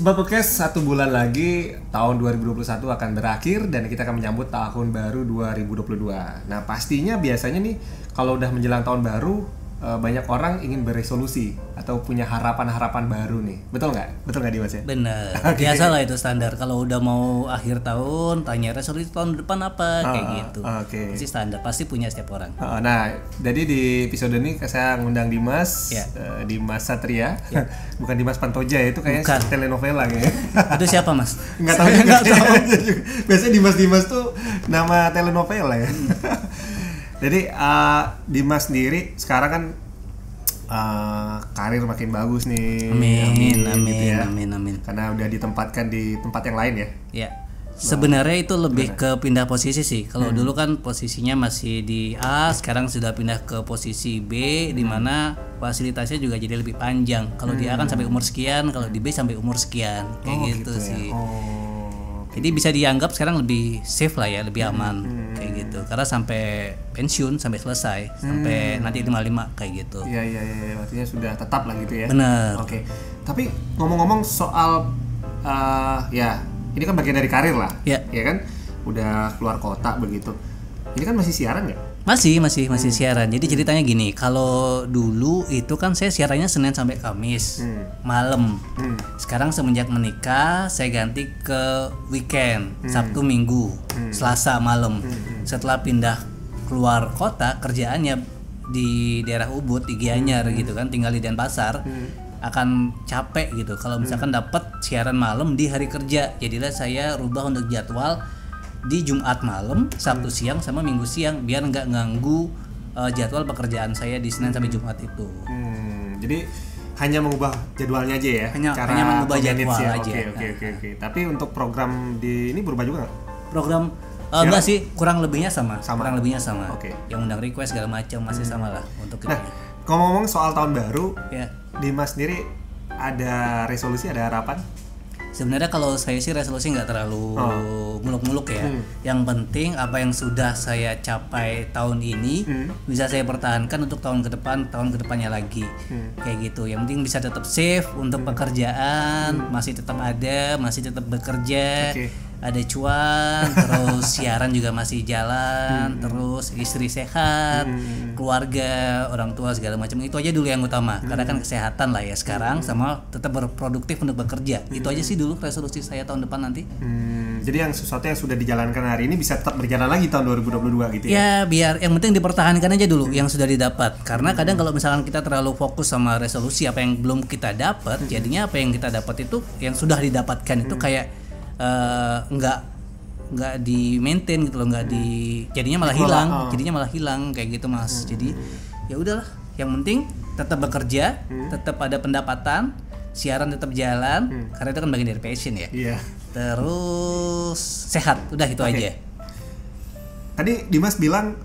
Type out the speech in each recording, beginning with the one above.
Sobat Podcast, 1 bulan lagi tahun 2021 akan berakhir dan kita akan menyambut tahun baru 2022. Nah pastinya biasanya nih kalau udah menjelang tahun baru banyak orang ingin beresolusi atau punya harapan-harapan baru nih. Betul nggak? Betul nggak Dimas ya? Bener, biasa lah itu standar. Kalau udah mau akhir tahun, tanya resolusi tahun depan apa, kayak gitu. Pasti standar, pasti punya setiap orang. Nah, jadi di episode ini saya ngundang Dimas, Dimas Satria, bukan Dimas Pantoja ya, itu kayaknya telenovela kayaknya. Itu siapa mas? Nggak tahu juga. Biasanya Dimas tuh nama telenovela ya. Jadi Dimas sendiri sekarang kan karir makin bagus nih. Amin. Karena udah ditempatkan di tempat yang lain ya. Ya. Sebenarnya itu lebih ke pindah posisi sih. Kalau dulu kan posisinya masih di A, sekarang sudah pindah ke posisi B, di mana fasilitasnya juga jadi lebih panjang. Kalau di A kan sampai umur sekian, kalau di B sampai umur sekian, kayak gitu sih. Jadi bisa dianggap sekarang lebih safe lah ya, lebih aman kayak gitu. Karena sampai pensiun, sampai selesai, sampai nanti 55 kayak gitu. Iya, artinya sudah tetap lah gitu ya. Benar. Oke. Tapi ngomong-ngomong soal ya ini kan bagian dari karir lah, ya kan? Udah keluar kota begitu. Ini kan masih siaran nggak? Masih siaran. Jadi ceritanya gini, kalau dulu itu kan saya siarannya Senin sampai Kamis malam. Sekarang semenjak menikah saya ganti ke weekend, Sabtu Minggu, Selasa malam. Setelah pindah keluar kota, kerjaannya di daerah Ubud, di Gianyar gitu kan, tinggal di Denpasar. Akan capek gitu kalau misalkan dapat siaran malam di hari kerja. Jadilah saya rubah untuk jadwal di Jumat malam, Sabtu siang sama Minggu siang biar nggak ganggu jadwal pekerjaan saya di Senin sampai Jumat itu. Jadi hanya mengubah jadwalnya aja ya? Hanya mengubah jadwal ya? aja. Oke. Tapi untuk program di ini berubah juga nggak? Program enggak sih, kurang lebihnya sama. Kurang lebihnya sama. Okay. Yang undang request segala macam masih sama lah untuk ini. Nah, ngomong-ngomong soal tahun baru, Dimas sendiri ada resolusi, ada harapan? Sebenarnya kalau saya sih resolusi nggak terlalu muluk-muluk ya. Yang penting apa yang sudah saya capai tahun ini bisa saya pertahankan untuk tahun ke depan, tahun kedepannya lagi. Kayak gitu. Yang penting bisa tetap safe untuk pekerjaan, masih tetap ada, masih tetap bekerja. Ada cuan, terus siaran juga masih jalan, terus istri sehat, keluarga, orang tua segala macam. Itu aja dulu yang utama. Karena kan kesehatan lah ya sekarang, sama tetap berproduktif untuk bekerja. Itu aja sih dulu resolusi saya tahun depan nanti. Jadi yang sesuatu yang sudah dijalankan hari ini bisa tetap berjalan lagi tahun 2022 gitu ya? Ya biar yang penting dipertahankan aja dulu yang sudah didapat. Karena kadang kalau misalkan kita terlalu fokus sama resolusi apa yang belum kita dapat, jadinya apa yang kita dapat itu yang sudah didapatkan itu kayak nggak di maintain gitu loh, jadinya malah hilang kayak gitu mas. Jadi ya udahlah, yang penting tetap bekerja, tetap ada pendapatan, siaran tetap jalan karena itu kan bagian dari passion ya. Terus sehat, udah itu aja. Tadi Dimas bilang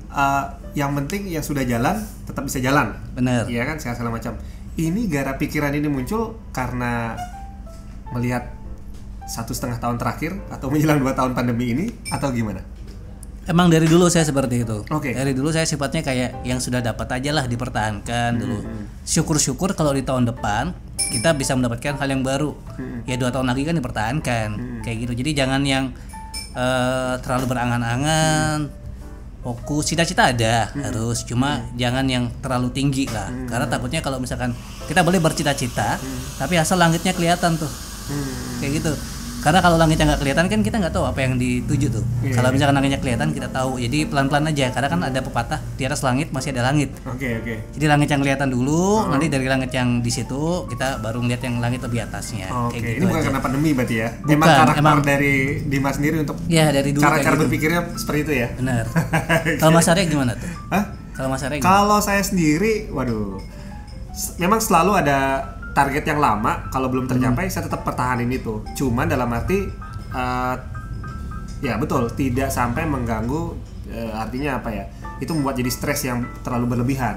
yang penting yang sudah jalan tetap bisa jalan. Bener. Iya kan, sehat segala macam. Ini gara pikiran ini muncul karena melihat 1,5 tahun terakhir atau menjelang 2 tahun pandemi ini atau gimana? Emang dari dulu saya seperti itu. Dari dulu saya sifatnya kayak yang sudah dapat aja lah dipertahankan dulu. Syukur-syukur kalau di tahun depan kita bisa mendapatkan hal yang baru. Ya 2 tahun lagi kan dipertahankan. Kayak gitu. Jadi jangan yang terlalu berangan-angan. Fokus, cita-cita ada harus, cuma jangan yang terlalu tinggi lah. Karena takutnya kalau misalkan kita boleh bercita-cita, tapi asal langitnya kelihatan tuh. Kayak gitu. Karena kalau langitnya nggak kelihatan kan kita nggak tahu apa yang dituju tuh. Kalau misalkan langitnya kelihatan kita tahu. Jadi pelan-pelan aja. Karena kan ada pepatah di atas langit masih ada langit. Jadi langit yang kelihatan dulu, nanti dari langit yang di situ kita baru ngeliat yang langit lebih atasnya. Kayak gitu. Ini bukan karena pandemi berarti ya? Bukan, emang dari Dimas sendiri untuk dari dulu cara-cara gitu. Berpikirnya seperti itu ya? Benar. Kalau Mas Arya gimana tuh? Kalau Mas Arya gimana? Kalau saya sendiri, memang selalu ada target yang lama, kalau belum tercapai saya tetap pertahanin itu. Cuman dalam arti ya betul, tidak sampai mengganggu, artinya apa ya? Itu membuat jadi stres yang terlalu berlebihan.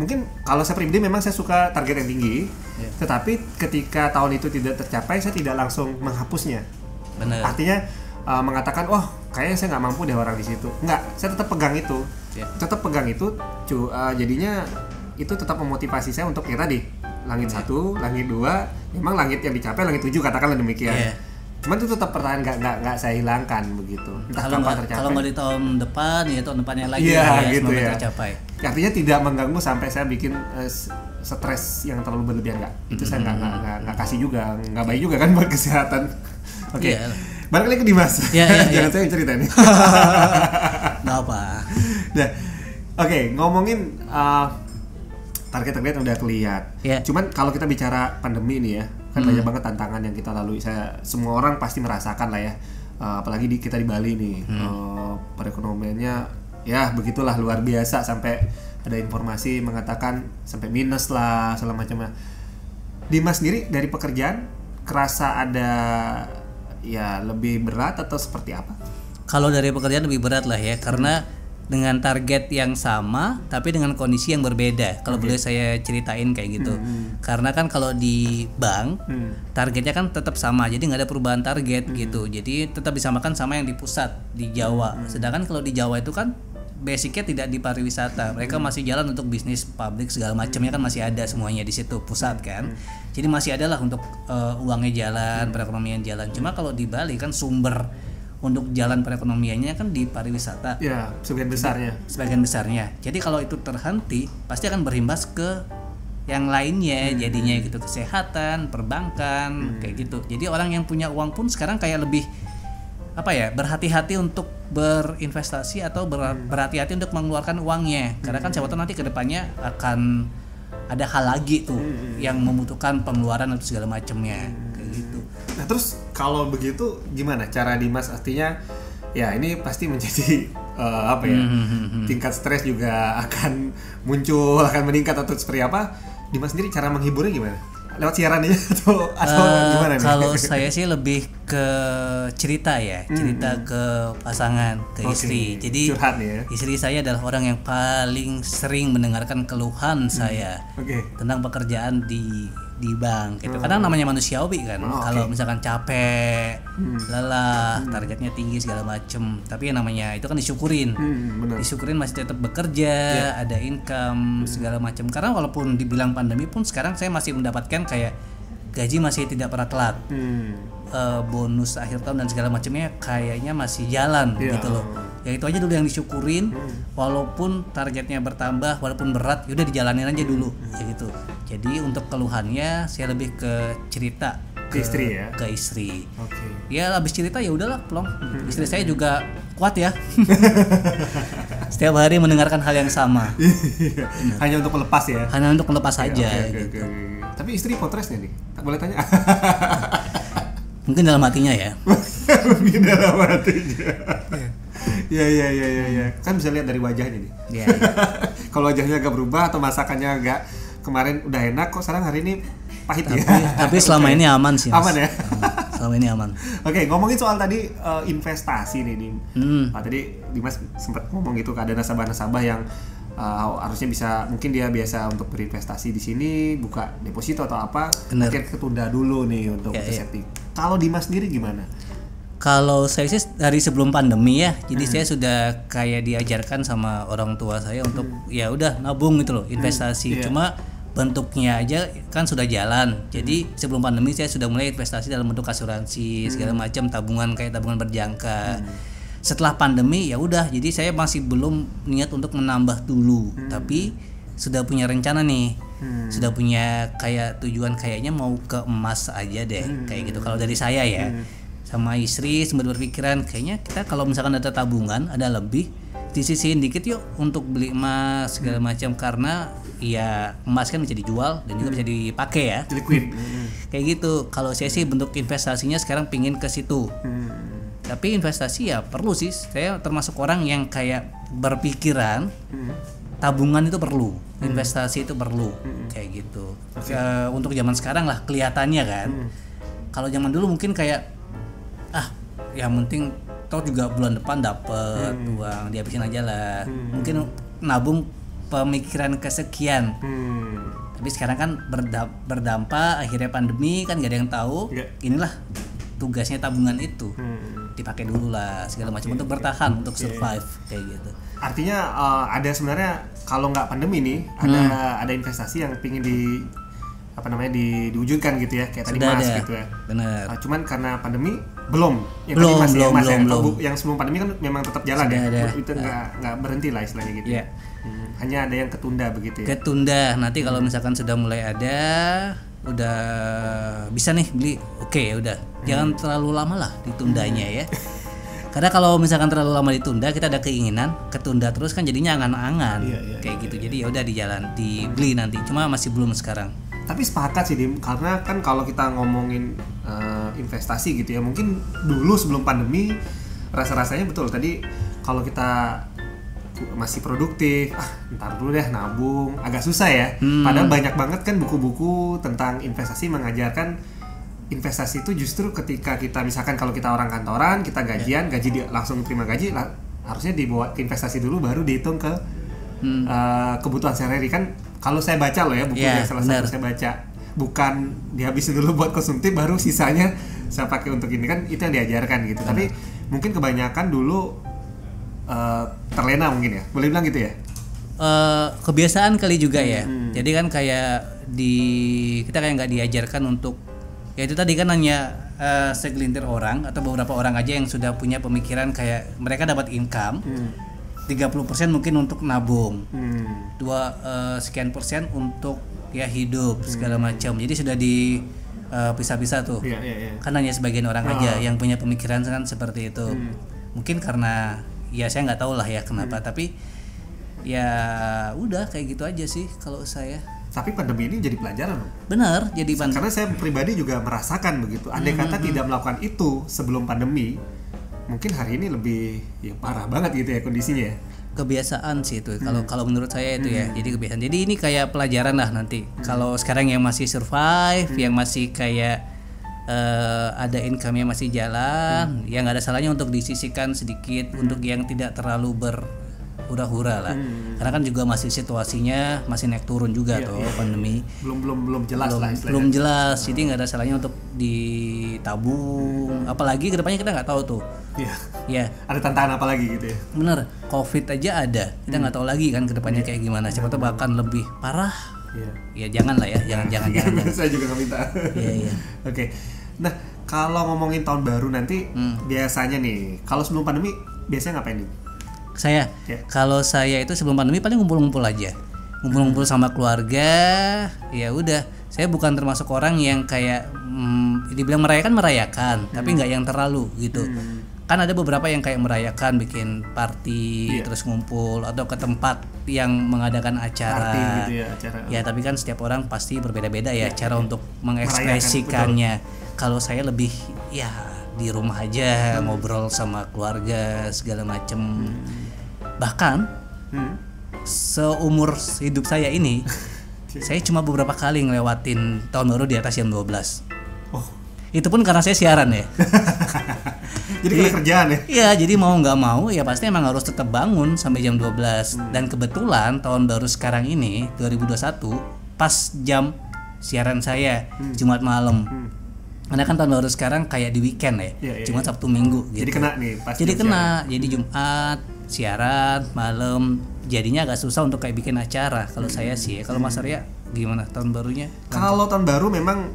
Mungkin kalau saya pribadi memang saya suka target yang tinggi, tetapi ketika tahun itu tidak tercapai saya tidak langsung menghapusnya. Bener. Artinya mengatakan, oh kayaknya saya nggak mampu deh orang di situ. Enggak, saya tetap pegang itu. Tetap pegang itu, jadinya itu tetap memotivasi saya untuk ya tadi langit 1, langit 2, memang langit yang dicapai langit 7 katakanlah demikian. Cuman itu tetap pertahanan, nggak saya hilangkan begitu. Entah kapan tercapai. Kalau nggak di tahun depan ya tahun depannya lagi gitu semoga ya. tercapai. Artinya tidak mengganggu sampai saya bikin stres yang terlalu berlebihan, nggak. Itu saya nggak kasih juga, nggak baik juga kan buat kesehatan. Oke. Balik lagi ke Dimas. Jangan saya yang cerita nih. Nggak apa. Nah, oke, ngomongin target-target udah kelihatan. Cuman kalau kita bicara pandemi ini ya, kan banyak banget tantangan yang kita lalui. Semua orang pasti merasakan lah ya. Apalagi kita di Bali nih, perekonomiannya ya begitulah luar biasa, sampai ada informasi mengatakan sampai minus lah segala macamnya. Dimas sendiri dari pekerjaan kerasa ada ya lebih berat atau seperti apa? Kalau dari pekerjaan lebih berat lah ya, karena dengan target yang sama tapi dengan kondisi yang berbeda. Kalau boleh saya ceritain kayak gitu. Karena kan kalau di bank targetnya kan tetap sama, jadi nggak ada perubahan target gitu. Jadi tetap disamakan sama yang di pusat di Jawa. Sedangkan kalau di Jawa itu kan basicnya tidak di pariwisata, mereka masih jalan untuk bisnis publik segala macamnya kan masih ada semuanya di situ pusat kan. Jadi masih ada lah untuk uangnya jalan, perekonomian jalan. Cuma kalau di Bali kan sumber untuk jalan perekonomiannya kan di pariwisata. Ya, sebagian besarnya. Jadi kalau itu terhenti, pasti akan berimbas ke yang lainnya jadinya gitu, kesehatan, perbankan, kayak gitu. Jadi orang yang punya uang pun sekarang kayak lebih berhati-hati untuk berinvestasi atau berhati-hati untuk mengeluarkan uangnya. Karena kan siapa tahu nanti kedepannya akan ada hal lagi tuh yang membutuhkan pengeluaran atau segala macamnya kayak gitu. Nah terus kalau begitu gimana cara Dimas, artinya ya ini pasti menjadi tingkat stres juga akan muncul, akan meningkat atau seperti apa? Dimas sendiri cara menghiburnya gimana? Lewat siaran aja atau gimana nih? Kalau saya sih lebih ke cerita ya, cerita ke pasangan, ke istri. Jadi curhat nih ya. Istri saya adalah orang yang paling sering mendengarkan keluhan saya tentang pekerjaan di bank gitu. Kadang namanya manusiawi kan. Kalau misalkan capek, lelah, targetnya tinggi segala macem, tapi yang namanya itu kan disyukurin. Disyukurin masih tetap bekerja, ada income segala macam. Karena walaupun dibilang pandemi pun sekarang saya masih mendapatkan kayak gaji masih tidak pernah telat. Bonus akhir tahun dan segala macamnya kayaknya masih jalan gitu loh. Ya itu aja dulu yang disyukurin, walaupun targetnya bertambah, walaupun berat, yaudah dijalanin aja dulu kayak gitu. Jadi untuk keluhannya saya lebih ke cerita ke istri ya. Ke istri. Ya habis cerita ya udahlah plong. Istri saya juga kuat ya. Setiap hari mendengarkan hal yang sama. Hanya untuk melepas ya. Hanya untuk melepas aja gitu. Tapi istri potres nggak nih? Tak boleh tanya. Mungkin dalam hatinya ya. Mungkin dalam hatinya. Ya. Kan bisa lihat dari wajahnya nih. Kalau wajahnya agak berubah atau masakannya agak kemarin udah enak kok sekarang hari ini pahit ya. Tapi selama ini aman sih. Aman ya. Selama ini aman. Oke, ngomongin soal tadi investasi nih, Dim. Tadi Dimas sempat ngomong gitu ke ada nasabah-nasabah yang harusnya bisa, mungkin dia biasa untuk berinvestasi di sini, buka deposito atau apa, mungkin ketunda dulu nih untuk setting. Kalau Dimas sendiri gimana? Kalau saya sih dari sebelum pandemi ya, jadi saya sudah kayak diajarkan sama orang tua saya untuk ya udah nabung gitu loh, investasi. Cuma bentuknya aja kan sudah jalan. Jadi sebelum pandemi saya sudah mulai investasi dalam bentuk asuransi segala macam, tabungan kayak tabungan berjangka. Setelah pandemi ya udah, jadi saya masih belum niat untuk menambah dulu, tapi sudah punya rencana nih. Sudah punya kayak tujuan, kayaknya mau ke emas aja deh kayak gitu. Kalau dari saya ya. Sama istri sempat berpikiran kayaknya kita kalau misalkan ada tabungan, ada lebih, disisihin dikit yuk untuk beli emas segala macam, karena ya emas kan bisa dijual dan juga bisa dipakai ya. Liquid. Kayak gitu. Kalau saya sih bentuk investasinya sekarang pingin ke situ. Tapi investasi ya perlu sih. Saya termasuk orang yang kayak berpikiran tabungan itu perlu, investasi itu perlu, kayak gitu. Untuk zaman sekarang lah kelihatannya kan. Kalau zaman dulu mungkin kayak yang penting toh juga bulan depan dapet uang, dihabisin aja lah. Mungkin nabung pemikiran kesekian. Tapi sekarang kan berdampak akhirnya pandemi kan gak ada yang tahu. Inilah tugasnya tabungan itu. Dipakai dulu lah segala macam untuk bertahan, untuk survive kayak gitu. Artinya ada sebenarnya kalau nggak pandemi nih ada investasi yang pingin apa namanya diwujudkan gitu ya, kayak tadi Sudah Mas ada. gitu ya. Benar. Cuman karena pandemi belum. Yang Belum, tadi Mas, belum, ya, Mas ya. belum. Kalau yang sebelum pandemi kan memang tetap jalan Sudah ya. ada. Itu nggak berhenti lah istilahnya gitu. Iya. Hanya ada yang ketunda begitu ya. Ketunda. Nanti kalau misalkan sudah mulai ada, udah bisa nih beli. Oke, ya udah. Jangan terlalu lama lah ditundanya ya. Karena kalau misalkan terlalu lama ditunda, kita ada keinginan ketunda terus kan jadinya angan-angan. Iya, kayak gitu. Jadi ya udah di jalan dibeli nanti. Cuma masih belum sekarang. Tapi sepakat sih Dim, karena kan kalau kita ngomongin investasi gitu ya, mungkin dulu sebelum pandemi rasa-rasanya betul tadi kalau kita masih produktif, ntar dulu deh nabung, agak susah ya. Padahal banyak banget kan buku-buku tentang investasi mengajarkan investasi itu justru ketika kita misalkan kalau kita orang kantoran, kita gajian, gaji langsung terima gaji, harusnya dibawa ke investasi dulu baru dihitung ke kebutuhan sehari-hari kan. Kalau saya baca loh ya buku yang salah satu saya baca, bukan dihabisin dulu buat konsumtif baru sisanya saya pakai untuk ini, kan itu yang diajarkan gitu. Tapi mungkin kebanyakan dulu terlena mungkin ya, boleh bilang gitu ya. Kebiasaan kali juga ya. Jadi kan kayak kita kayak nggak diajarkan untuk, ya itu tadi kan hanya segelintir orang atau beberapa orang aja yang sudah punya pemikiran kayak mereka dapat income 30% mungkin untuk nabung, sekian persen untuk ya hidup segala macam. Jadi sudah pisah-pisah tuh. Kan hanya sebagian orang aja yang punya pemikiran kan seperti itu. Mungkin karena ya saya nggak tahu lah ya kenapa, tapi ya udah kayak gitu aja sih kalau saya. Tapi pandemi ini jadi pelajaran loh. Benar, jadi karena saya pribadi juga merasakan begitu. Andai kata tidak melakukan itu sebelum pandemi, mungkin hari ini lebih ya parah banget gitu ya kondisinya. Kebiasaan sih itu. Kalau menurut saya itu ya. Jadi kebiasaan. Jadi ini kayak pelajaran lah nanti. Kalau sekarang yang masih survive, yang masih kayak ada income-nya masih jalan, ya nggak ada salahnya untuk disisihkan sedikit untuk yang tidak terlalu hura-hura lah. Karena kan juga masih situasinya masih naik turun juga pandemi. Belum jelas lah istilahnya. Belum jelas. Jadi nggak ada salahnya untuk ditabung. Apalagi kedepannya kita nggak tahu tuh. Iya. Ada tantangan apa lagi gitu ya. Bener. Covid aja ada. Kita nggak tahu lagi kan kedepannya kayak gimana. Siapa tahu bahkan lebih parah. Ya jangan lah ya. Jangan. Saya juga nggak minta. Iya. Oke. Nah kalau ngomongin tahun baru nanti biasanya nih, kalau sebelum pandemi biasanya ngapain nih? Kalau saya itu sebelum pandemi paling ngumpul-ngumpul aja, ngumpul-ngumpul sama keluarga. Ya udah, saya bukan termasuk orang yang kayak dibilang merayakan, tapi nggak yang terlalu gitu. Kan ada beberapa yang kayak merayakan, bikin party, terus ngumpul atau ke tempat yang mengadakan acara. Party gitu ya, acara. Ya tapi kan setiap orang pasti berbeda-beda ya cara untuk mengekspresikannya. Kalau saya lebih ya di rumah aja ngobrol sama keluarga segala macem. Bahkan seumur hidup saya ini saya cuma beberapa kali ngelewatin tahun baru di atas jam 12. Itu pun karena saya siaran ya. Jadi kena kerjaan ya? Iya, jadi mau nggak mau ya pasti emang harus tetap bangun sampai jam 12. Dan kebetulan tahun baru sekarang ini 2021 pas jam siaran saya Jumat malam. Karena kan tahun baru sekarang kayak di weekend ya, Jumat Sabtu Minggu gitu. Jadi kena nih pas. Jadi kena, jadi Jumat siaran malam, jadinya agak susah untuk kayak bikin acara. Kalau saya sih, kalau Mas Arya gimana tahun barunya? Kalau tahun baru memang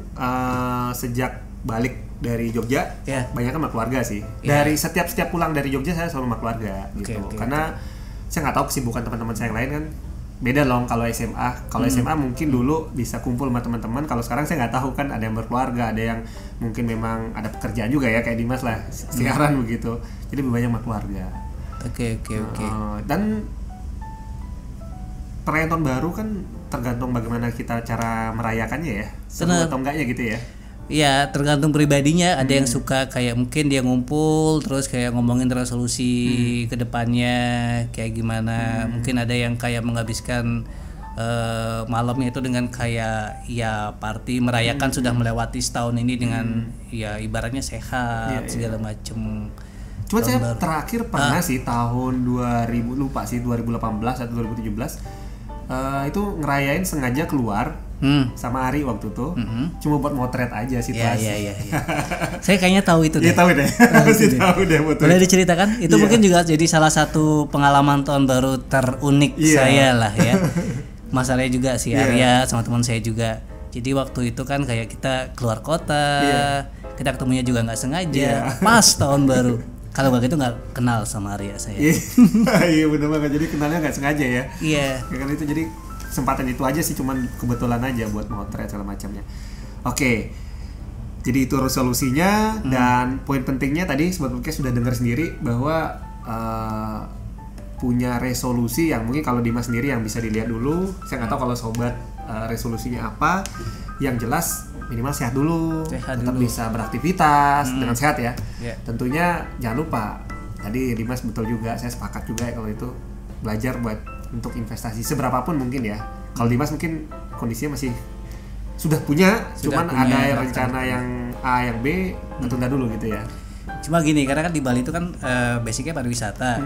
sejak balik dari Jogja, banyak sama keluarga sih. Dari setiap pulang dari Jogja saya selalu sama keluarga gitu. Karena saya nggak tahu kesibukan teman-teman saya yang lain kan. Beda loh kalau SMA. Kalau SMA mungkin dulu bisa kumpul sama teman-teman. Kalau sekarang saya nggak tahu kan, ada yang berkeluarga, ada yang mungkin memang ada pekerjaan juga ya kayak Dimas lah, siaran begitu. Jadi lebih banyak sama keluarga. Oke. Dan perayaan tahun baru kan tergantung bagaimana kita cara merayakannya ya. Seru atau enggaknya gitu ya. Ya tergantung pribadinya. Ada yang suka kayak mungkin dia ngumpul terus kayak ngomongin resolusi kedepannya kayak gimana. Mungkin ada yang kayak menghabiskan malamnya itu dengan kayak ya party merayakan sudah melewati setahun ini dengan ya ibaratnya sehat segala macem. Cuma saya terakhir pernah sih tahun 2000 lupa sih 2018 atau 2017 itu ngerayain sengaja keluar sama Ari waktu itu, cuma buat motret aja situasi. Iya. Saya kayaknya tahu itu deh. Iya tahu deh. Masih tahu deh. Boleh diceritakan? Itu mungkin juga jadi salah satu pengalaman tahun baru terunik saya lah ya. Mas Arya juga si Arya sama teman saya juga. Jadi waktu itu kan kayak kita keluar kota, kita ketemunya juga nggak sengaja, Iya. pas tahun baru. Kalau nggak gitu nggak kenal sama Arya saya. Iya bener banget, jadi kenalnya nggak sengaja ya. Iya. Ya kan itu jadi kesempatan itu aja sih, cuman kebetulan aja buat motret segala macamnya. Oke, jadi itu resolusinya. Dan poin pentingnya tadi Sobat Podcast sudah dengar sendiri bahwa punya resolusi yang mungkin kalau Dimas sendiri yang bisa dilihat dulu. Saya nggak tahu kalau sobat resolusinya apa. Yang jelas minimal sehat dulu, tetap bisa beraktivitas dengan sehat ya. Tentunya jangan lupa tadi Dimas betul juga, saya sepakat juga ya kalau itu belajar buat untuk investasi seberapapun mungkin ya. Kalau Dimas mungkin kondisinya masih sudah punya ada rencana yang A yang B tertunda dulu gitu ya. Cuma gini, karena kan di Bali itu kan basicnya pariwisata.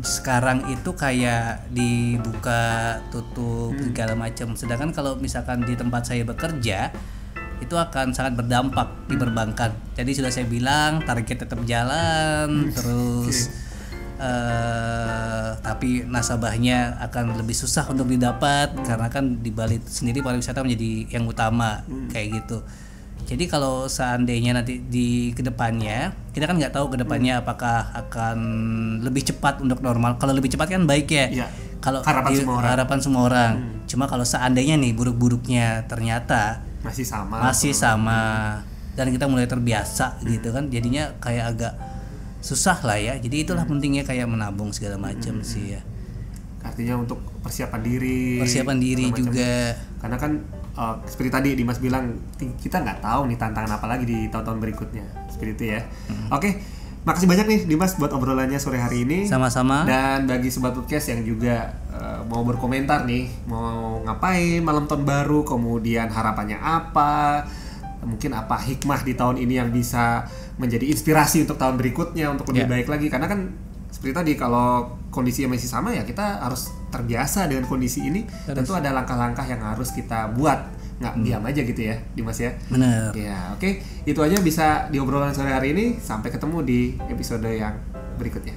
Sekarang itu kayak dibuka tutup segala macam. Sedangkan kalau misalkan di tempat saya bekerja itu akan sangat berdampak di perbankan. Jadi sudah saya bilang target tetap jalan terus tapi nasabahnya akan lebih susah untuk didapat karena kan di Bali sendiri pariwisata menjadi yang utama kayak gitu. Jadi kalau seandainya nanti di kedepannya, kita kan nggak tahu kedepannya apakah akan lebih cepat untuk normal. Kalau lebih cepat kan baik ya. Kalau harapan semua orang. Cuma kalau seandainya nih buruk-buruknya ternyata masih sama dan kita mulai terbiasa gitu kan, jadinya kayak agak susah lah ya. Jadi itulah pentingnya kayak menabung segala macam sih ya. Artinya untuk persiapan diri juga. Karena kan seperti tadi Dimas bilang, kita nggak tahu nih tantangan apa lagi di tahun-tahun berikutnya. Seperti itu ya. Oke, makasih banyak nih Dimas buat obrolannya sore hari ini. Sama-sama. Dan bagi Sobat Podcast yang juga mau berkomentar nih, mau ngapain malam tahun baru, kemudian harapannya apa, mungkin apa hikmah di tahun ini yang bisa menjadi inspirasi untuk tahun berikutnya untuk lebih baik lagi. Karena kan seperti tadi, kalau kondisinya masih sama ya kita harus terbiasa dengan kondisi ini. Tentu ada langkah-langkah yang harus kita buat, nggak diam aja gitu ya Dimas ya. Benar. Ya oke, itu aja bisa diobrolan sore hari ini. Sampai ketemu di episode yang berikutnya.